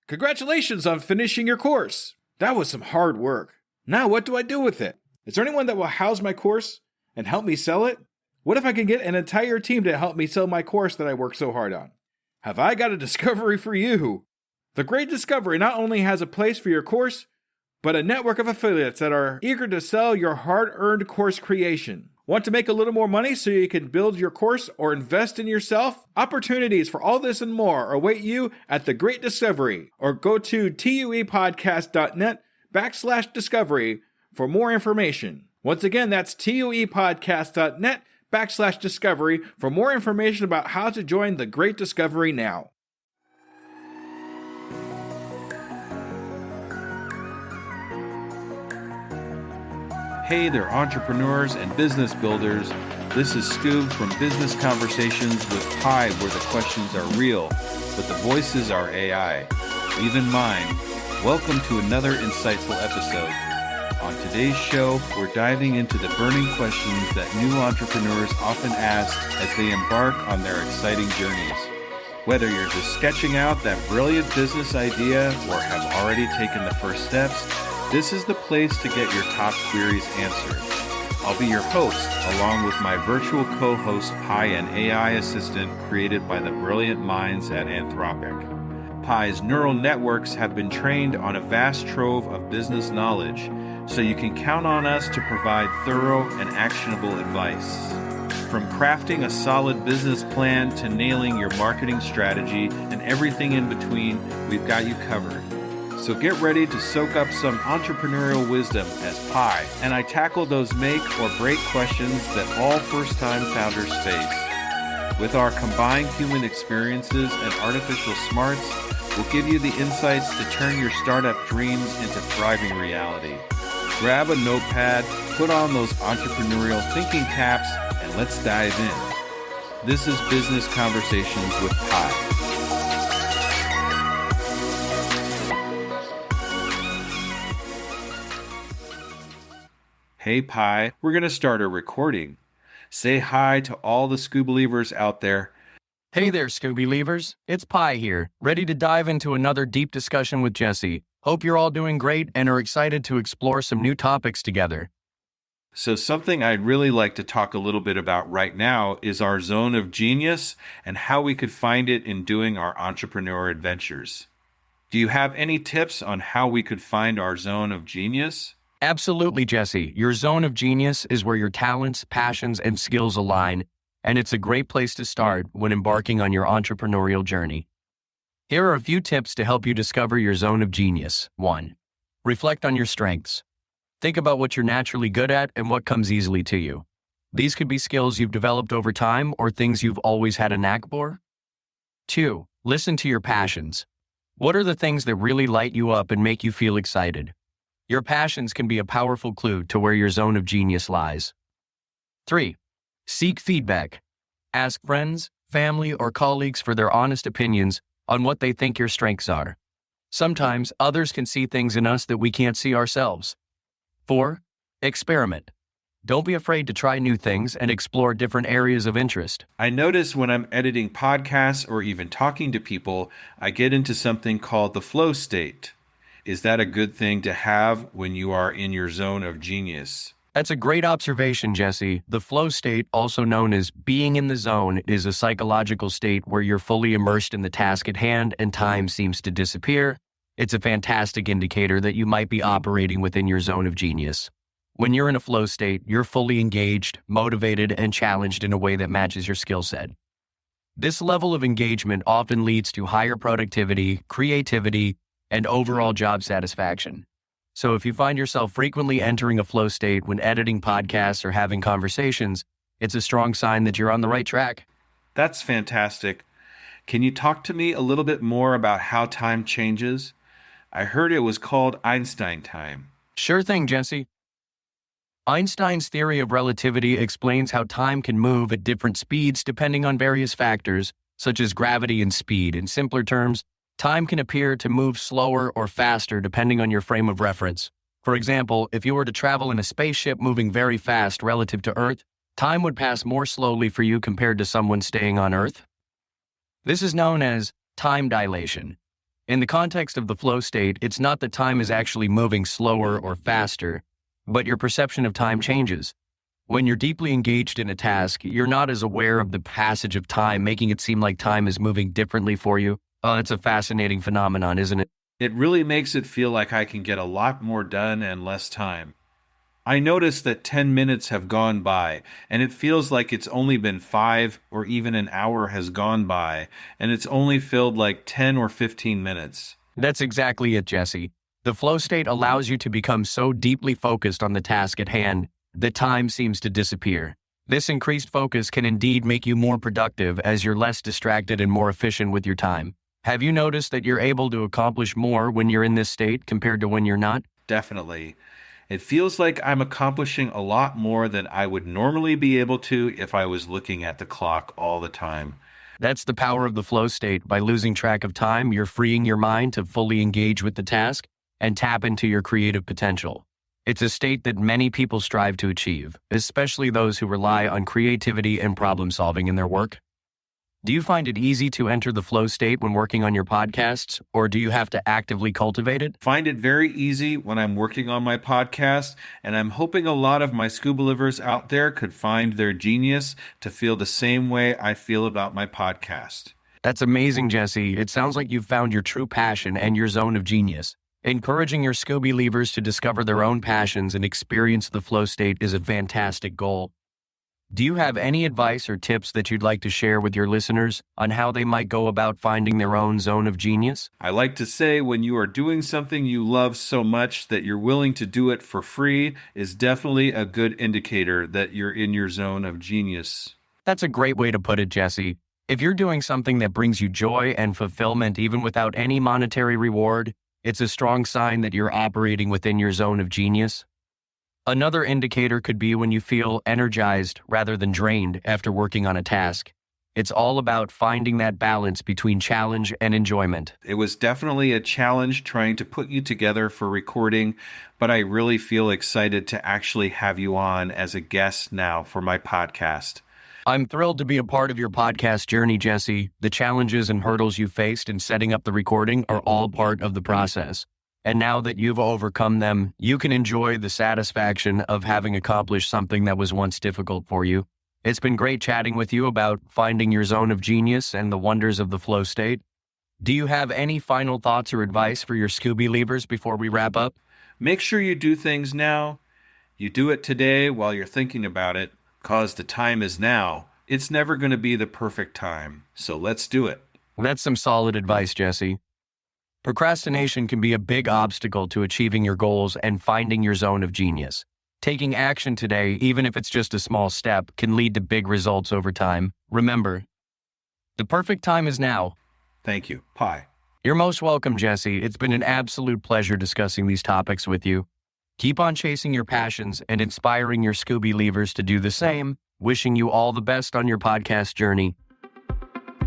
Congratulations on finishing your course. That was some hard work. Now what do I do with it? Is there anyone that will house my course and help me sell it? What if I can get an entire team to help me sell my course that I worked so hard on? Have I got a discovery for you? The Great Discovery not only has a place for your course, but a network of affiliates that are eager to sell your hard-earned course creation. Want to make a little more money so you can build your course or invest in yourself? Opportunities for all this and more await you at The Great Discovery, or go to tuepodcast.net/discovery for more information. Once again, that's tuepodcast.net/discovery for more information about how to join The Great Discovery now. Hey there, entrepreneurs and business builders. This is Skoob from Business Conversations with Pi, where the questions are real, but the voices are AI. Even mine. Welcome to another insightful episode. On today's show, we're diving into the burning questions that new entrepreneurs often ask as they embark on their exciting journeys. Whether you're just sketching out that brilliant business idea or have already taken the first steps, this is the place to get your top queries answered. I'll be your host, along with my virtual co-host Pi, an AI assistant created by the brilliant minds at Anthropic. Pi's neural networks have been trained on a vast trove of business knowledge, so you can count on us to provide thorough and actionable advice. From crafting a solid business plan to nailing your marketing strategy and everything in between, we've got you covered. So get ready to soak up some entrepreneurial wisdom as Pi and I tackle those make or break questions that all first-time founders face. With our combined human experiences and artificial smarts, we'll give you the insights to turn your startup dreams into thriving reality. Grab a notepad, put on those entrepreneurial thinking caps, and let's dive in. This is Business Conversations with Pi. Hey Pi, we're going to start a recording. Say hi to all the Skoob believers out there. Hey there, Skoob believers. It's Pi here, ready to dive into another deep discussion with Jesse. Hope you're all doing great and are excited to explore some new topics together. So something I'd really like to talk a little bit about right now is our zone of genius and how we could find it in doing our entrepreneur adventures. Do you have any tips on how we could find our zone of genius? Absolutely, Jesse. Your zone of genius is where your talents, passions, and skills align, and it's a great place to start when embarking on your entrepreneurial journey. Here are a few tips to help you discover your zone of genius. 1. Reflect on your strengths. Think about what you're naturally good at and what comes easily to you. These could be skills you've developed over time or things you've always had a knack for. 2. Listen to your passions. What are the things that really light you up and make you feel excited? Your passions can be a powerful clue to where your zone of genius lies. 3. Seek feedback. Ask friends, family, or colleagues for their honest opinions on what they think your strengths are. Sometimes others can see things in us that we can't see ourselves. 4. Experiment. Don't be afraid to try new things and explore different areas of interest. I notice when I'm editing podcasts or even talking to people, I get into something called the flow state. Is that a good thing to have when you are in your zone of genius? That's a great observation, Jesse. The flow state, also known as being in the zone, is a psychological state where you're fully immersed in the task at hand and time seems to disappear. It's a fantastic indicator that you might be operating within your zone of genius. When you're in a flow state, you're fully engaged, motivated, and challenged in a way that matches your skill set. This level of engagement often leads to higher productivity, creativity, and overall job satisfaction. So if you find yourself frequently entering a flow state when editing podcasts or having conversations, it's a strong sign that you're on the right track. That's fantastic. Can you talk to me a little bit more about how time changes? I heard it was called Einstein time. Sure thing, Jesse. Einstein's theory of relativity explains how time can move at different speeds depending on various factors, such as gravity and speed. In simpler terms, time can appear to move slower or faster depending on your frame of reference. For example, if you were to travel in a spaceship moving very fast relative to Earth, time would pass more slowly for you compared to someone staying on Earth. This is known as time dilation. In the context of the flow state, it's not that time is actually moving slower or faster, but your perception of time changes. When you're deeply engaged in a task, you're not as aware of the passage of time, making it seem like time is moving differently for you. It's a fascinating phenomenon, isn't it? It really makes it feel like I can get a lot more done in less time. I notice that 10 minutes have gone by, and it feels like it's only been 5 or even an hour has gone by, and it's only filled like 10 or 15 minutes. That's exactly it, Jesse. The flow state allows you to become so deeply focused on the task at hand that time seems to disappear. This increased focus can indeed make you more productive as you're less distracted and more efficient with your time. Have you noticed that you're able to accomplish more when you're in this state compared to when you're not? Definitely. It feels like I'm accomplishing a lot more than I would normally be able to if I was looking at the clock all the time. That's the power of the flow state. By losing track of time, you're freeing your mind to fully engage with the task and tap into your creative potential. It's a state that many people strive to achieve, especially those who rely on creativity and problem solving in their work. Do you find it easy to enter the flow state when working on your podcasts, or do you have to actively cultivate it? Find it very easy when I'm working on my podcast, and I'm hoping a lot of my Skoob livers out there could find their genius to feel the same way I feel about my podcast. That's amazing, Jesse. It sounds like you've found your true passion and your zone of genius. Encouraging your Scooby leavers to discover their own passions and experience the flow state is a fantastic goal. Do you have any advice or tips that you'd like to share with your listeners on how they might go about finding their own zone of genius? I like to say when you are doing something you love so much that you're willing to do it for free is definitely a good indicator that you're in your zone of genius. That's a great way to put it, Jesse. If you're doing something that brings you joy and fulfillment even without any monetary reward, it's a strong sign that you're operating within your zone of genius. Another indicator could be when you feel energized rather than drained after working on a task. It's all about finding that balance between challenge and enjoyment. It was definitely a challenge trying to put you together for recording, but I really feel excited to actually have you on as a guest now for my podcast. I'm thrilled to be a part of your podcast journey, Jesse. The challenges and hurdles you faced in setting up the recording are all part of the process. And now that you've overcome them, you can enjoy the satisfaction of having accomplished something that was once difficult for you. It's been great chatting with you about finding your zone of genius and the wonders of the flow state. Do you have any final thoughts or advice for your Scooby leavers before we wrap up? Make sure you do things now. You do it today while you're thinking about it, because the time is now. It's never going to be the perfect time, so let's do it. That's some solid advice, Jesse. Procrastination can be a big obstacle to achieving your goals and finding your zone of genius. Taking action today, even if it's just a small step, can lead to big results over time. Remember, the perfect time is now. Thank you. Pi. You're most welcome, Jesse. It's been an absolute pleasure discussing these topics with you. Keep on chasing your passions and inspiring your Scooby leavers to do the same. Wishing you all the best on your podcast journey.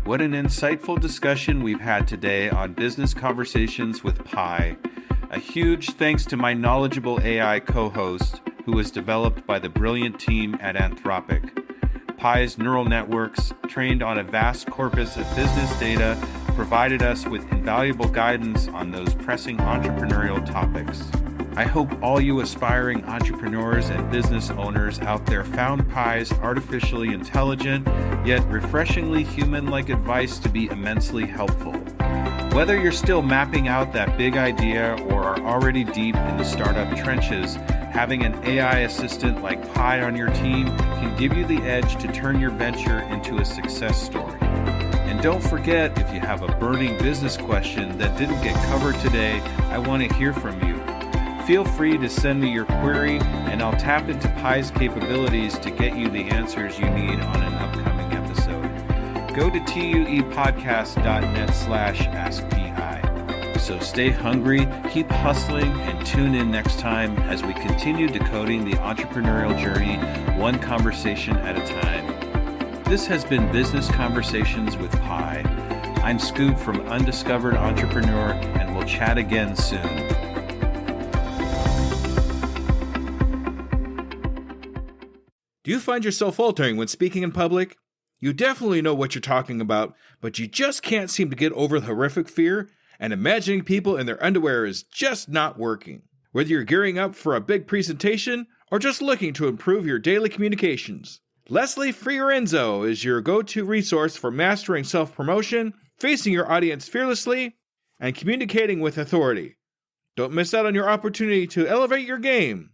What an insightful discussion we've had today on Business Conversations with Pi. A huge thanks to my knowledgeable AI co-host, who was developed by the brilliant team at Anthropic. Pi's neural networks, trained on a vast corpus of business data, provided us with invaluable guidance on those pressing entrepreneurial topics. I hope all you aspiring entrepreneurs and business owners out there found Pi's artificially intelligent, yet refreshingly human-like advice to be immensely helpful. Whether you're still mapping out that big idea or are already deep in the startup trenches, having an AI assistant like Pi on your team can give you the edge to turn your venture into a success story. And don't forget, if you have a burning business question that didn't get covered today, I want to hear from you. Feel free to send me your query, and I'll tap into Pi's capabilities to get you the answers you need on an upcoming episode. Go to tuepodcast.net/askpi. So stay hungry, keep hustling, and tune in next time as we continue decoding the entrepreneurial journey one conversation at a time. This has been Business Conversations with Pi. I'm Skoob from Undiscovered Entrepreneur, and we'll chat again soon. Do you find yourself faltering when speaking in public? You definitely know what you're talking about, but you just can't seem to get over the horrific fear? and imagining people in their underwear is just not working. Whether you're gearing up for a big presentation or just looking to improve your daily communications, Leslie Fiorenzo is your go-to resource for mastering self-promotion, facing your audience fearlessly, and communicating with authority. Don't miss out on your opportunity to elevate your game.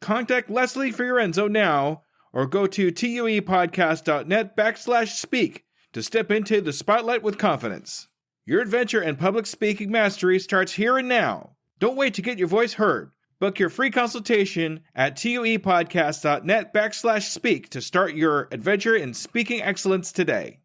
Contact Leslie Fiorenzo now or go to tuepodcast.net/speak to step into the spotlight with confidence. Your adventure in public speaking mastery starts here and now. Don't wait to get your voice heard. Book your free consultation at tuepodcast.net/speak to start your adventure in speaking excellence today.